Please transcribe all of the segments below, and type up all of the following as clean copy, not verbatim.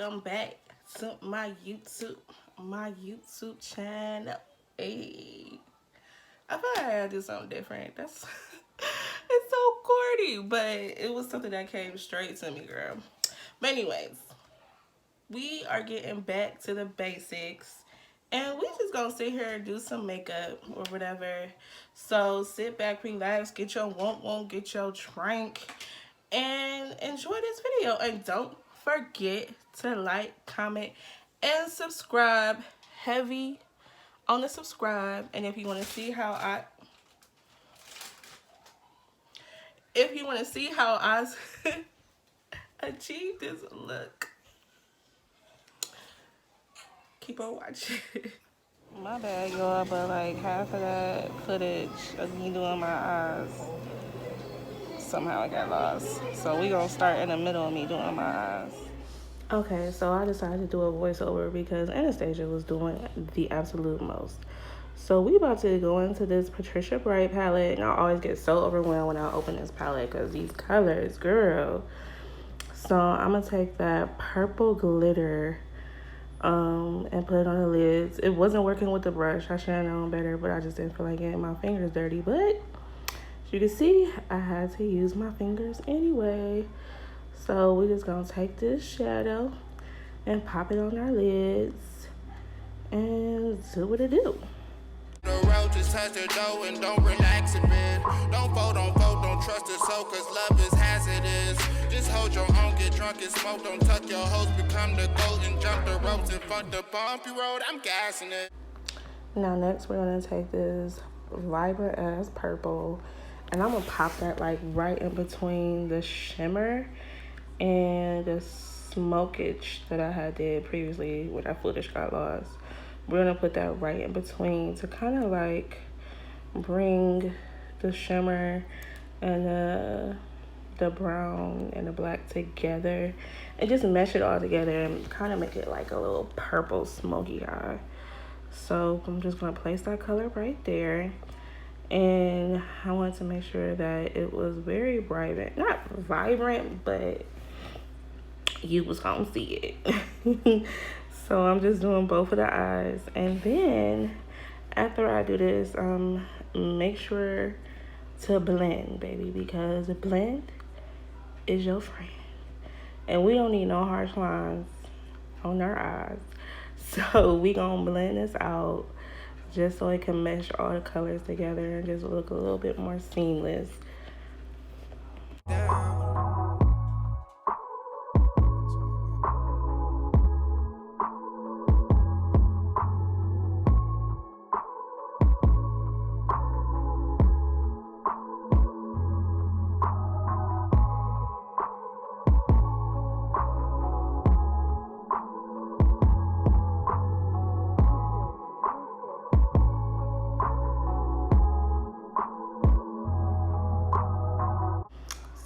welcome back to my YouTube channel. Hey, I thought I had to do something different. That's it's so corny, but it was something that came straight to me, girl. But anyways, we are getting back to the basics, and we just gonna sit here and do some makeup or whatever. So sit back, relax, get your won't, get your drink, and enjoy this video. And don't forget to like, comment, and subscribe. Heavy on the subscribe. And if you want to see how I achieve this look, keep on watching. My bad, y'all, but like half of that footage of me doing my eyes, somehow it got lost. So we gonna start in the middle of me doing my eyes. Okay, so I decided to do a voiceover because Anastasia was doing the absolute most. So we about to go into this Patricia Bright palette, and I always get so overwhelmed when I open this palette because these colors, girl. So I'm gonna take that purple glitter and put it on the lids. It wasn't working with the brush. I should have known better, but I just didn't feel like getting my fingers dirty. But as you can see, I had to use my fingers anyway. So we just gonna take this shadow and pop it on our lids and do what it do. The road just touch the dough and don't relax a bit. Don't fold, don't trust the soul, cause love is hazardous. Just hold your own, get drunk and smoke. Don't tuck your hose, become the goat and jump the ropes and fuck the bumpy road. I'm gassing it. Now next we're gonna take this vibrant ass purple, and I'm gonna pop that like right in between the shimmer and the smokage that I had did previously where that footage got lost. We're gonna put that right in between to kind of like bring the shimmer and the brown and the black together and just mesh it all together and kind of make it like a little purple smoky eye. So I'm just gonna place that color right there, and I want to make sure that it was very vibrant, not vibrant, but you was gonna see it. So I'm just doing both of the eyes, and then after I do this, make sure to blend, baby, because a blend is your friend, and we don't need no harsh lines on our eyes. So we gonna blend this out just so it can mesh all the colors together and just look a little bit more seamless.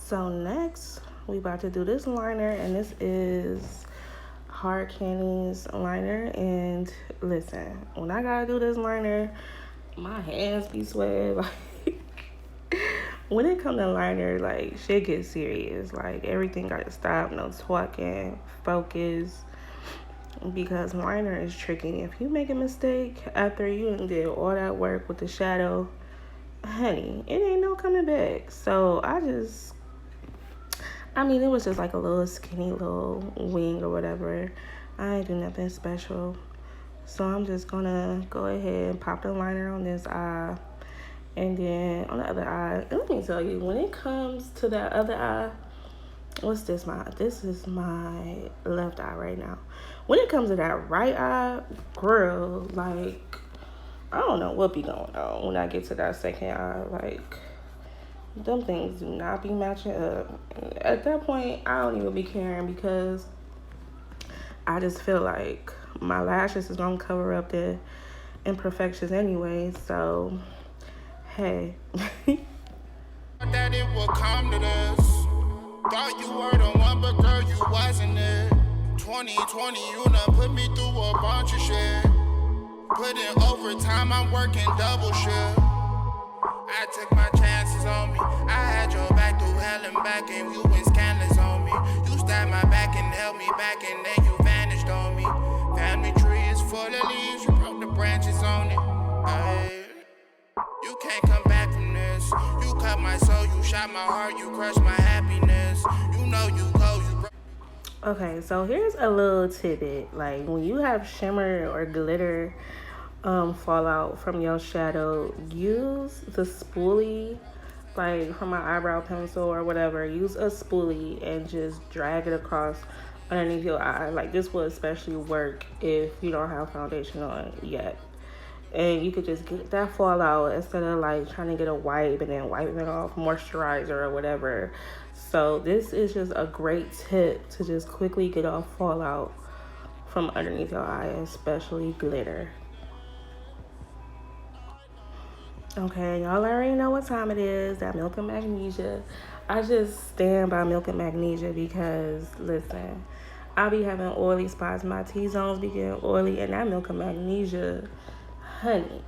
So next, we about to do this liner, and this is Hard Candy's liner. And listen, when I gotta do this liner, my hands be sweating. Like, when it comes to liner, like, shit gets serious. Like, everything gotta stop, no talking, focus, because liner is tricky. If you make a mistake after you did all that work with the shadow, honey, it ain't no coming back. So I mean, it was just like a little skinny little wing or whatever. I ain't do nothing special. So I'm just gonna go ahead and pop the liner on this eye. And then on the other eye, and let me tell you, when it comes to that other eye, what's this? This is my left eye right now. When it comes to that right eye, girl, like, I don't know what be going on when I get to that second eye. Like, them things do not be matching up. At that point, I don't even be caring because I just feel like my lashes is gonna cover up the imperfections anyway. So, hey. That it will come to this. Thought you were the one, but girl, you wasn't it. 2020, you done put me through a bunch of shit. Put in overtime, I'm working double shift. I took my chances on me. I had your hell and back, and you went scandalous on me. You stabbed my back and held me back, and then you vanished. shot my heart, you crushed my happiness. You know you go, you broke. Okay, so here's a little tidbit. Like, when you have shimmer or glitter fall out from your shadow, use the spoolie, like from my eyebrow pencil or whatever. Use a spoolie and just drag it across underneath your eye. Like, this will especially work if you don't have foundation on yet. And you could just get that fallout instead of like trying to get a wipe and then wiping it off, moisturizer or whatever. So this is just a great tip to just quickly get off fallout from underneath your eye, especially glitter. Okay, y'all already know what time it is. That Milk and Magnesia. I just stand by Milk and Magnesia because, listen, I be having oily spots. My T-zones be getting oily, and that Milk and Magnesia, honey,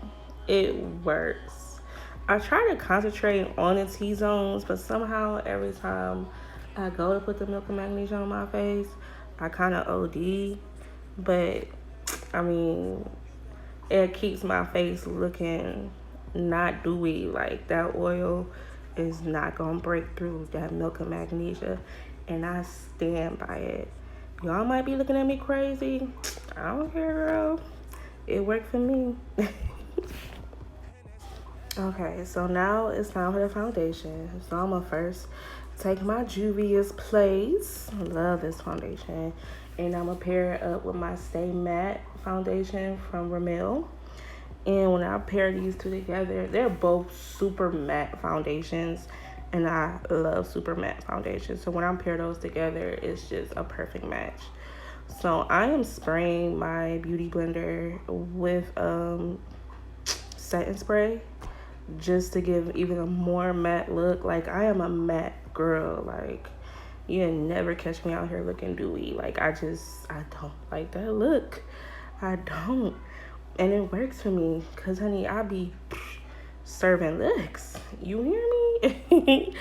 it works. I try to concentrate on the T-zones, but somehow every time I go to put the Milk and Magnesia on my face, I kind of OD. But, I mean, it keeps my face looking not dewy. Like, that oil is not gonna break through that Milk and Magnesia, and I stand by it. Y'all might be looking at me crazy. I don't care, girl. It worked for me. Okay, so now it's time for the foundation. So I'm gonna first take my Juvia's Place. I love this foundation. And I'm gonna pair it up with my Stay Matte foundation from Rimmel. And when I pair these two together, they're both super matte foundations. And I love super matte foundations. So when I pair those together, it's just a perfect match. So I am spraying my beauty blender with setting spray just to give even a more matte look. Like, I am a matte girl. Like, you never catch me out here looking dewy. Like, I don't like that look. I don't. And it works for me because, honey, I be serving looks. You hear me?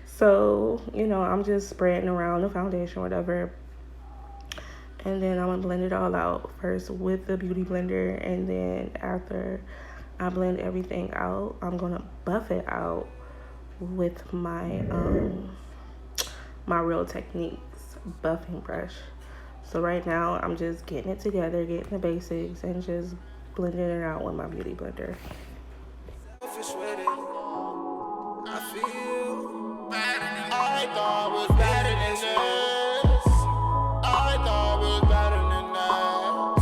So, you know, I'm just spreading around the foundation or whatever. And then I'm going to blend it all out first with the beauty blender. And then after I blend everything out, I'm going to buff it out with my my Real Techniques buffing brush. So right now, I'm just getting it together, getting the basics, and just blending it out with my beauty blender. Selfish with it. I feel better than I thought was better than this. I thought was better than that.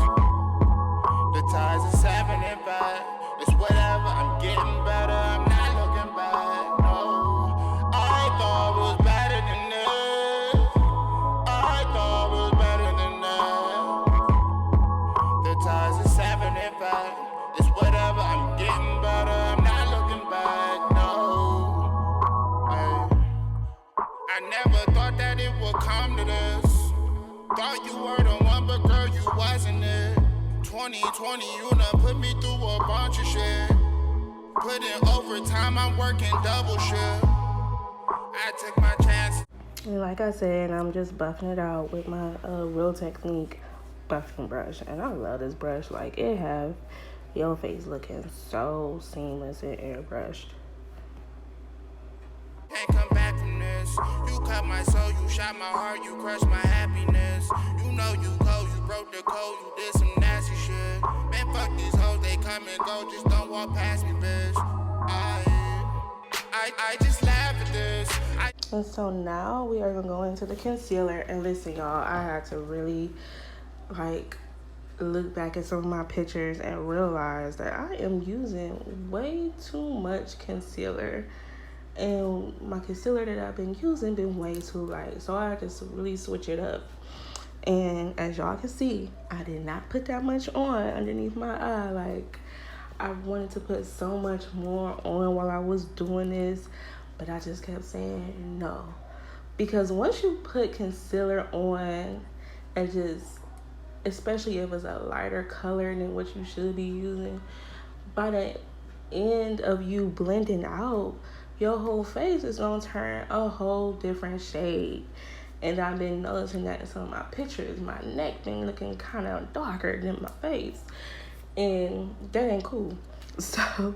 The ties are 7 and 5. It's whatever. I'm getting better. I'm not looking back. No. I thought was better than this. I thought was better than that. The ties are 7 and 5. It's whatever. I'm getting better. I'm not looking back. No. Hey. I never thought that it would come to this. Thought you were the one, but girl, you wasn't it. 2020, you done put me through a bunch of shit. Put in overtime, I'm working double shift. I took my chance. And like I said, I'm just buffing it out with my Real Technique buffing brush. And I love this brush. Like, it have your face looking so seamless and airbrushed. Can't come back from this. You cut my soul, you shot my heart, you crushed my happiness. You know you cold, you broke the code, you did some nasty shit. Man, fuck these hoes, they come and go, just don't walk past me, bitch. I just laugh at this. And so now we are gonna go into the concealer. And listen, y'all, I had to really like look back at some of my pictures and realize that I am using way too much concealer. And my concealer that I've been using been way too light. So I had to really switch it up. And as y'all can see, I did not put that much on underneath my eye. Like, I wanted to put so much more on while I was doing this, but I just kept saying no. Because once you put concealer on, and just, especially if it's a lighter color than what you should be using, by the end of you blending out, your whole face is gonna turn a whole different shade. And I've been noticing that in some of my pictures. My neck been looking kind of darker than my face. And that ain't cool. So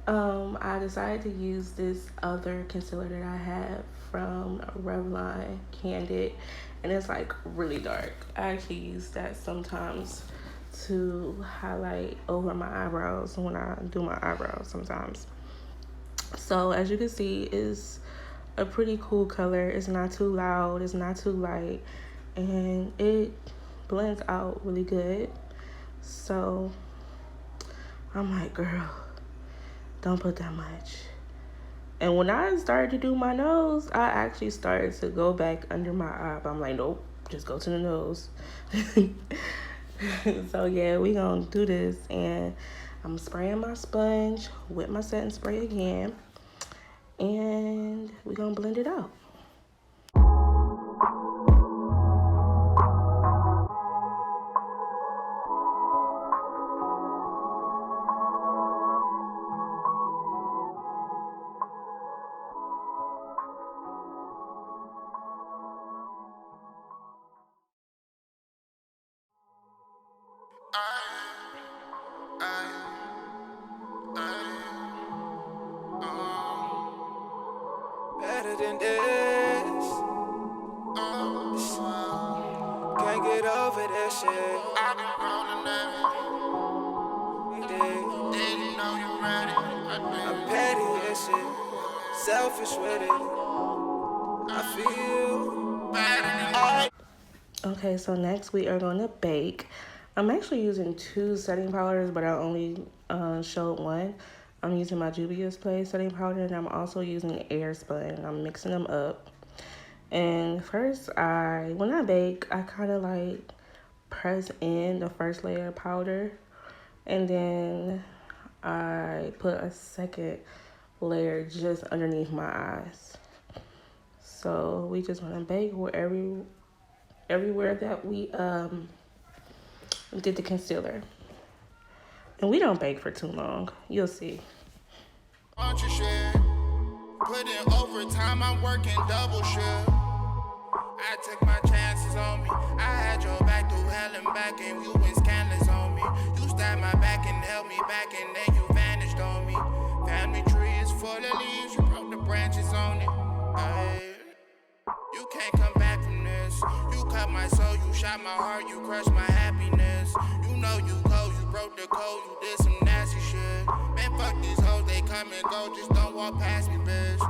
I decided to use this other concealer that I have from Revlon Candid, and it's like really dark. I actually use that sometimes to highlight over my eyebrows when I do my eyebrows sometimes. So as you can see, it's a pretty cool color. It's not too loud, it's not too light, and it blends out really good. So I'm like, girl, don't put that much. And when I started to do my nose, I actually started to go back under my eye. I'm like, nope, just go to the nose. So yeah, we gonna do this, and I'm spraying my sponge with my setting spray again, and we gonna blend it out. Better than this. Can't get over this shit. I've been rolling that. Didn't know you ready. I'm petty as shit. Selfish with it. I feel better than I. Okay, so next we are gonna bake. I'm actually using two setting powders, but I only showed one. I'm using my Juvia's Place setting powder, and I'm also using Airspun. I'm mixing them up. And first, when I bake, I kind of like press in the first layer of powder, and then I put a second layer just underneath my eyes. So we just want to bake everywhere that we did the concealer. And we don't bake for too long. You'll see. Put in overtime, I'm working double shift. I took my chances on me. I had your back through hell and back, and you went scandalous on me. You stabbed my back and held me back, and then you vanished on me. Family tree is full of leaves, you broke the branches on it. Ay. You can't come back from this. You cut my soul, you shot my heart, you crushed my happiness. You know you cold, you broke the code, you did some nasty shit. Man, fuck these hoes, they come and go, just don't walk past me, bitch.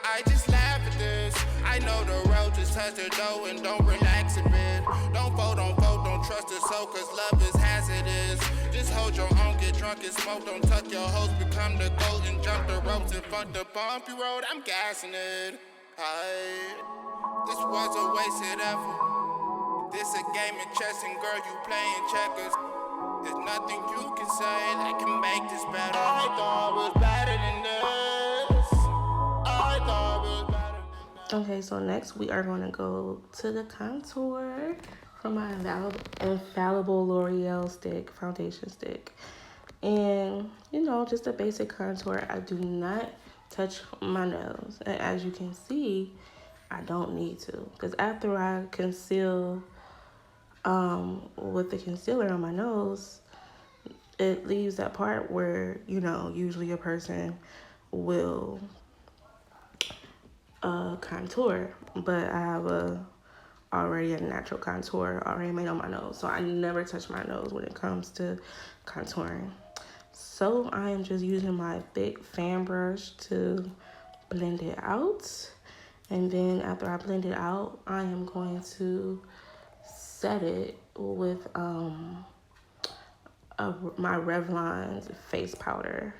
I just laugh at this. I know the road just touched the dough and don't relax a bit. Don't vote, don't trust the soul, cause love is hazardous. Just hold your own, get drunk and smoke, don't tuck your hoes, become the goat and jump the ropes and fuck the bumpy road, I'm gassing it. This was a wasted effort. This a game of chess and girl, you playing checkers. There's nothing you can say that can make this better. I thought it was better than this. I thought it was better than that. Okay, so next we are going to go to the contour from my infallible L'Oreal foundation stick. And, you know, just a basic contour. I do not touch my nose. And as you can see, I don't need to. Because after I conceal with the concealer on my nose, it leaves that part where, you know, usually a person will contour. But I have already a natural contour already made on my nose. So I never touch my nose when it comes to contouring. So I am just using my big fan brush to blend it out. And then after I blend it out, I am going to set it with my Revlon face powder.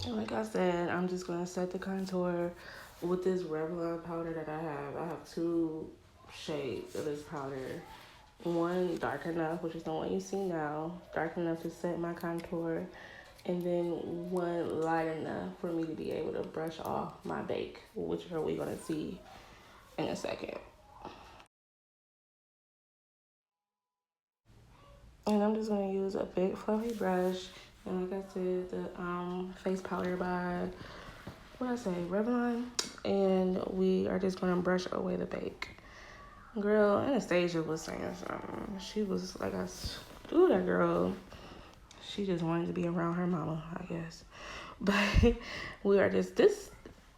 Like I said, I'm just going to set the contour with this Revlon powder that I have. I have two shades of this powder. One dark enough, which is the one you see now, dark enough to set my contour. And then one light enough for me to be able to brush off my bake, which are we going to see in a second. And I'm just going to use a big fluffy brush. And like I said, the face powder by, what I say, Revlon. And we are just going to brush away the bake. Girl, Anastasia was saying something. She was like, ooh, that girl. She just wanted to be around her mama, I guess. But we are just,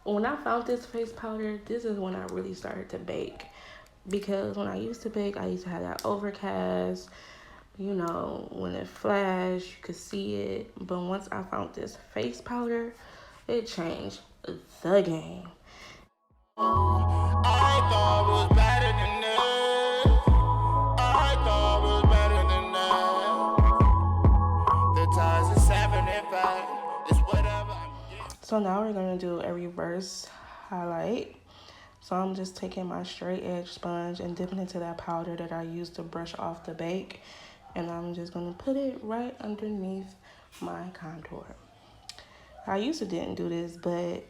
when I found this face powder, this is when I really started to bake. Because when I used to bake, I used to have that overcast. You know, when it flashed, you could see it. But once I found this face powder, it changed the game. I thought was better than this. I thought was better than that. The ties are 7 and 5. It's whatever I'm getting. So now we're going to do a reverse highlight. So I'm just taking my straight edge sponge and dipping into that powder that I used to brush off the bake. And I'm just going to put it right underneath my contour. I used to didn't do this, but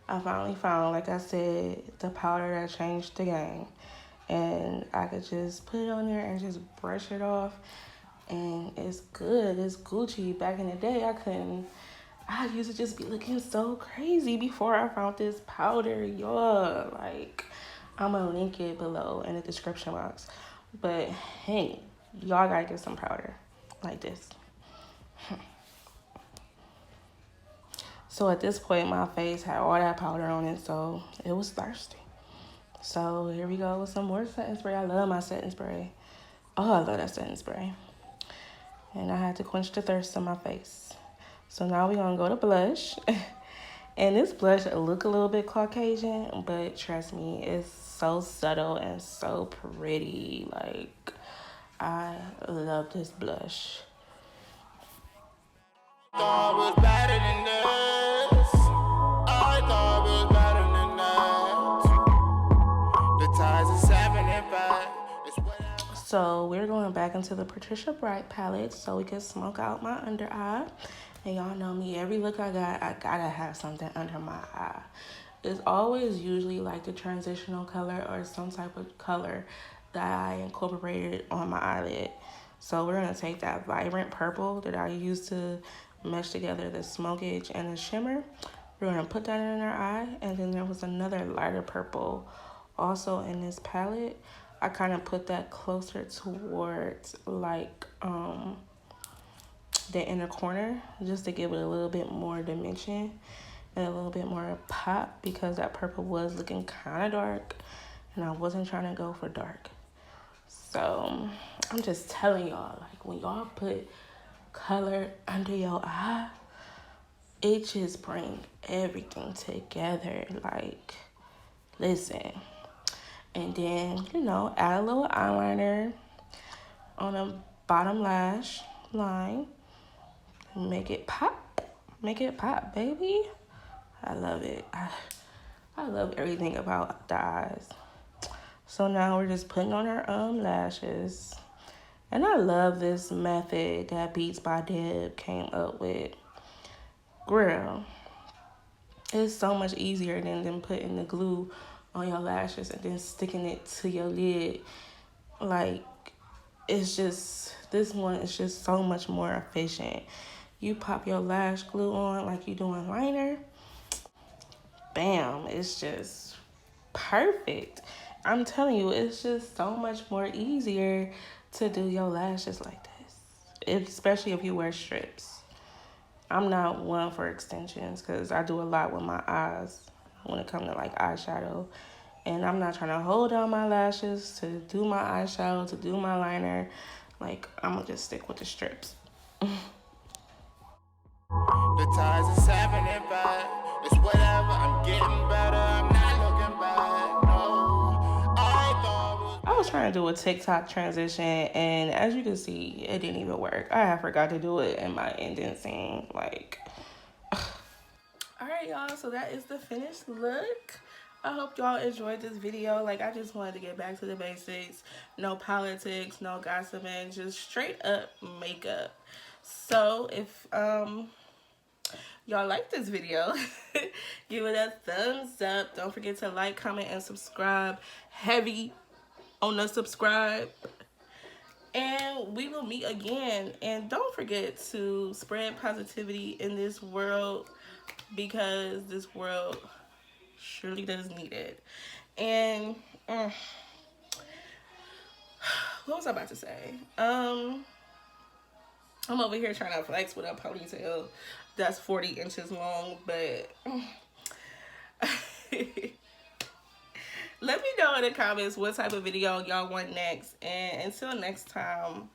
I finally found, like I said, the powder that changed the game. And I could just put it on there and just brush it off. And it's good. It's Gucci. Back in the day, I used to just be looking so crazy before I found this powder. Y'all, like, I'm going to link it below in the description box. But, hey, y'all got to get some powder like this. So at this point, my face had all that powder on it, so it was thirsty. So here we go with some more setting spray. I love my setting spray. Oh, I love that setting spray. And I had to quench the thirst on my face. So now we're going to go to blush. And this blush look a little bit Caucasian, but trust me, it's so subtle and so pretty. Like, I love this blush. I thought was better than this. I thought was better than that. The ties are 7 and 5. It's whatever. So we're going back into the Patricia Bright palette so we can smoke out my under eye. And y'all know me, every look I got, I gotta have something under my eye. It's always usually like the transitional color or some type of color that I incorporated on my eyelid. So we're gonna take that vibrant purple that I used to mesh together the smokage and the shimmer. We're gonna put that in our eye. And then there was another lighter purple also in this palette. I kind of put that closer towards like the inner corner just to give it a little bit more dimension and a little bit more pop, because that purple was looking kind of dark and I wasn't trying to go for dark. So I'm just telling y'all, like, when y'all put color under your eye, it just bring everything together. Like, listen. And then, you know, add a little eyeliner on the bottom lash line. Make it pop. Make it pop, baby. I love it. I love everything about the eyes. So now we're just putting on our lashes. And I love this method that Beats by Deb came up with. Girl, it's so much easier than putting the glue on your lashes and then sticking it to your lid. Like, it's just, this one is just so much more efficient. You pop your lash glue on like you doing liner. Bam, it's just perfect. I'm telling you, it's just so much more easier to do your lashes like this, especially if you wear strips. I'm not one for extensions because I do a lot with my eyes when it comes to like eyeshadow. And I'm not trying to hold down my lashes to do my eyeshadow, to do my liner. Like, I'm going to just stick with the strips. The ties are 7 and 5. It's whatever. I'm getting better. I'm not looking back. No. I was trying to do a TikTok transition, and as you can see, it didn't even work. I forgot to do it in my ending scene. Like, alright, y'all. So that is the finished look. I hope y'all enjoyed this video. Like, I just wanted to get back to the basics. No politics, no gossiping, just straight up makeup. So if y'all like this video, give it a thumbs up. Don't forget to like, comment, and subscribe. Heavy on the subscribe. we will meet again. And don't forget to spread positivity in this world, because this world surely does need it. And what was I about to say? I'm over here trying to flex with a ponytail that's 40 inches long, but let me know in the comments what type of video y'all want next. And until next time,